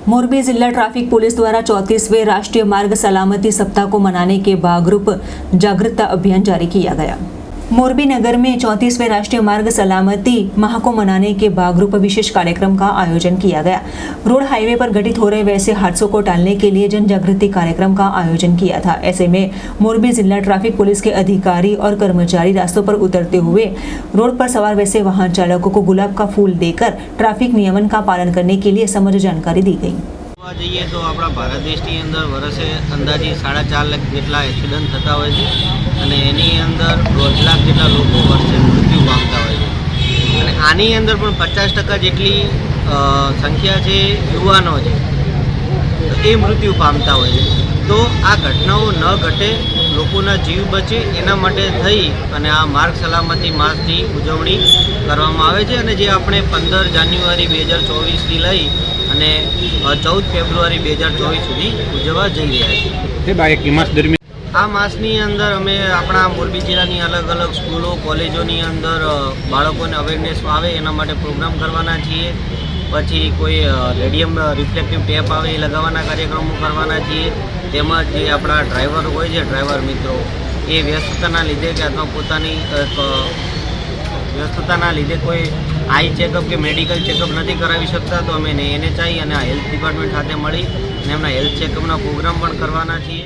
मोरबी जिला traffic police द्वारा 34वें राष्ट्रीय मार्ग सलामती सप्ताह को मनाने के भागरूप जागरूकता अभियान जारी किया गया। मोरबी नगर में 34वें राष्ट्रीय मार्ग सलामती माह को मनाने के भागरूप विशेष कार्यक्रम का आयोजन किया गया। रोड हाईवे पर घटित हो रहे वैसे हादसों को टालने के लिए जन जागृति कार्यक्रम का आयोजन किया था। ऐसे में मोरबी जिला ट्रैफिक पुलिस के अधिकारी और कर्मचारी रास्तों पर उतरते हुए रोड पर सवार वैसे वाहन चालकों को गुलाब का फूल देकर ट्रैफिक नियमन का पालन करने के लिए समग्र जानकारी दी गई। જઈએ તો આપણા ભારત દેશની અંદર વર્ષે અંદાજે 4.5 લાખ જેટલા એક્સિડન્ટ થતા હોય છે અને એની અંદર 1.5 લાખ જેટલા લોકો વર્ષે મૃત્યુ પામતા હોય છે અને આની અંદર પણ 50% જેટલી સંખ્યા છે યુવાનો છે તો એ મૃત્યુ પામતા હોય છે। તો આ ઘટનાઓ ન ઘટે, લોકોના જીવ બચે એના માટે થઈ અને આ માર્ગ સલામતી માસની ઉજવણી કરવામાં આવે છે અને જે આપણે 15 જાન્યુઆરી 2024થી લઈ અને 14 ફેબ્રુઆરી 2024 સુધી ઉજવવા જઈ રહ્યા છીએ। આ માસની અંદર અમે આપણા મોરબી જિલ્લાની અલગ અલગ સ્કૂલો કોલેજોની અંદર બાળકોને અવેરનેસ આવે એના માટે પ્રોગ્રામ કરવાના છીએ। પછી કોઈ રેડિયમ રિફ્લેક્ટિવ ટેપ આવે એ લગાવવાના કાર્યક્રમો કરવાના છીએ। તેમજ જે આપણા ડ્રાઈવર હોય છે, ડ્રાઈવર મિત્રો એ વ્યસ્તતાના લીધે કે અથવા પોતાની વ્યસ્તતાના લીધે કોઈ आई चेकअप के मेडिकल चेकअप नहीं करावी सकता तो अमे NHI અને हेल्थ डिपार्टमेंट સાથે મળી અને એમના હેલ્થ ચેકઅપના પ્રોગ્રામ પણ કરવાના છીએ।